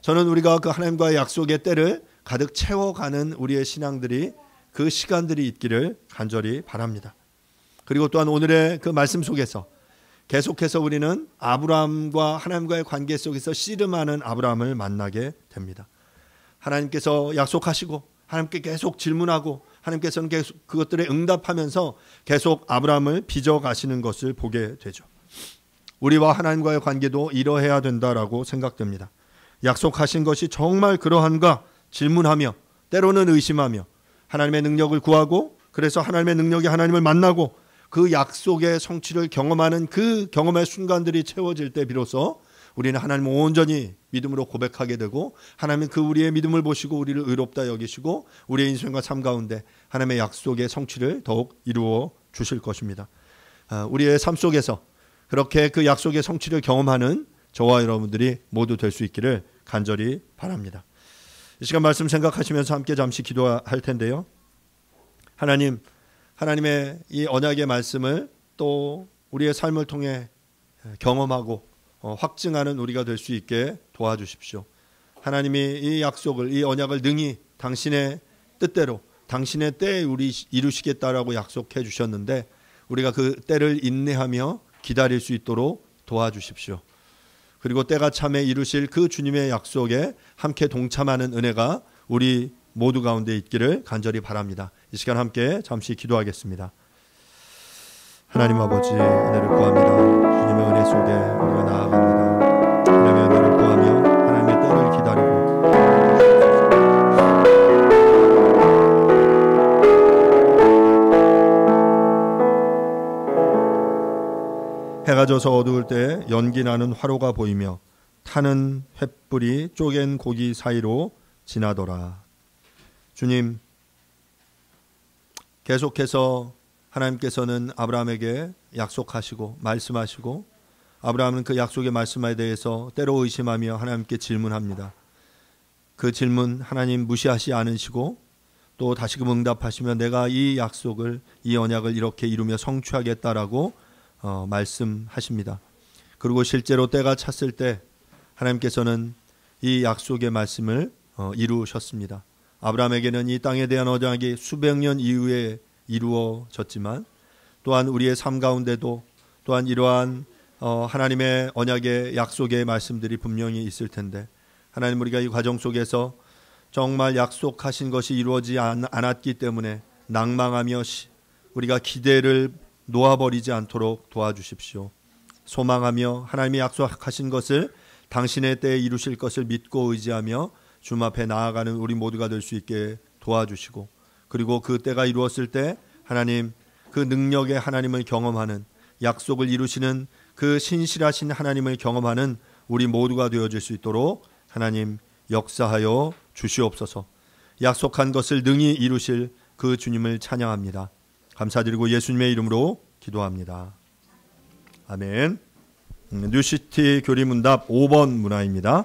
저는 우리가 그 하나님과의 약속의 때를 가득 채워가는 우리의 신앙들이 그 시간들이 있기를 간절히 바랍니다. 그리고 또한 오늘의 그 말씀 속에서 계속해서 우리는 아브라함과 하나님과의 관계 속에서 씨름하는 아브라함을 만나게 됩니다. 하나님께서 약속하시고 하나님께 계속 질문하고 하나님께서는 계속 그것들에 응답하면서 계속 아브라함을 빚어가시는 것을 보게 되죠. 우리와 하나님과의 관계도 이러해야 된다라고 생각됩니다. 약속하신 것이 정말 그러한가 질문하며 때로는 의심하며 하나님의 능력을 구하고 그래서 하나님의 능력이 하나님을 만나고 그 약속의 성취를 경험하는 그 경험의 순간들이 채워질 때 비로소 우리는 하나님을 온전히 믿음으로 고백하게 되고 하나님은 그 우리의 믿음을 보시고 우리를 의롭다 여기시고 우리의 인생과 삶 가운데 하나님의 약속의 성취를 더욱 이루어 주실 것입니다. 우리의 삶 속에서 그렇게 그 약속의 성취를 경험하는 저와 여러분들이 모두 될 수 있기를 간절히 바랍니다. 이 시간 말씀 생각하시면서 함께 잠시 기도할 텐데요. 하나님의 이 언약의 말씀을 또 우리의 삶을 통해 경험하고 확증하는 우리가 될 수 있게 도와주십시오. 하나님이 이 약속을, 이 언약을 능히 당신의 뜻대로 당신의 때에 우리 이루시겠다라고 약속해 주셨는데 우리가 그 때를 인내하며 기다릴 수 있도록 도와주십시오. 그리고 때가 참에 이루실 그 주님의 약속에 함께 동참하는 은혜가 우리 모두 가운데 있기를 간절히 바랍니다. 이 시간 함께 잠시 기도하겠습니다. 하나님 아버지 은혜를 구합니다. 주님의 은혜 속에 우리가 나아갑니다. 하나님의 은혜를 구하며 하나님의 때를 기다리고 해가 져서 어두울 때 연기 나는 화로가 보이며 타는 횃불이 쪼갠 고기 사이로 지나더라. 주님, 계속해서 하나님께서는 아브라함에게 약속하시고 말씀하시고 아브라함은 그 약속의 말씀에 대해서 때로 의심하며 하나님께 질문합니다. 그 질문 하나님 무시하지 않으시고 또 다시금 응답하시며 내가 이 약속을, 이 언약을 이렇게 이루며 성취하겠다라고 말씀하십니다. 그리고 실제로 때가 찼을 때 하나님께서는 이 약속의 말씀을 이루셨습니다. 아브라함에게는 이 땅에 대한 언약이 수백 년 이후에 이루어졌지만 또한 우리의 삶 가운데도 또한 이러한 하나님의 언약의 약속의 말씀들이 분명히 있을 텐데, 하나님 우리가 이 과정 속에서 정말 약속하신 것이 이루어지지 않았기 때문에 낭망하며 우리가 기대를 놓아버리지 않도록 도와주십시오. 소망하며 하나님이 약속하신 것을 당신의 때에 이루실 것을 믿고 의지하며 주님 앞에 나아가는 우리 모두가 될 수 있게 도와주시고, 그리고 그 때가 이루었을 때 하나님 그 능력의 하나님을 경험하는, 약속을 이루시는 그 신실하신 하나님을 경험하는 우리 모두가 되어질 수 있도록 하나님 역사하여 주시옵소서. 약속한 것을 능히 이루실 그 주님을 찬양합니다. 감사드리고 예수님의 이름으로 기도합니다. 아멘. 뉴시티 교리문답 5번 문화입니다.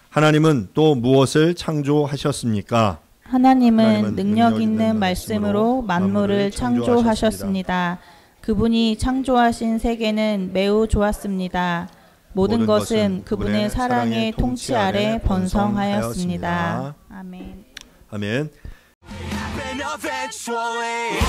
하나님은 또 무엇을 창조하셨습니까? 하나님은 능력 있는 말씀으로 만물을 창조하셨습니다. 그분이 창조하신 세계는 매우 좋았습니다. 모든 것은 그분의 사랑의 통치 아래 번성하였습니다. 아멘. 아멘. Happen eventually.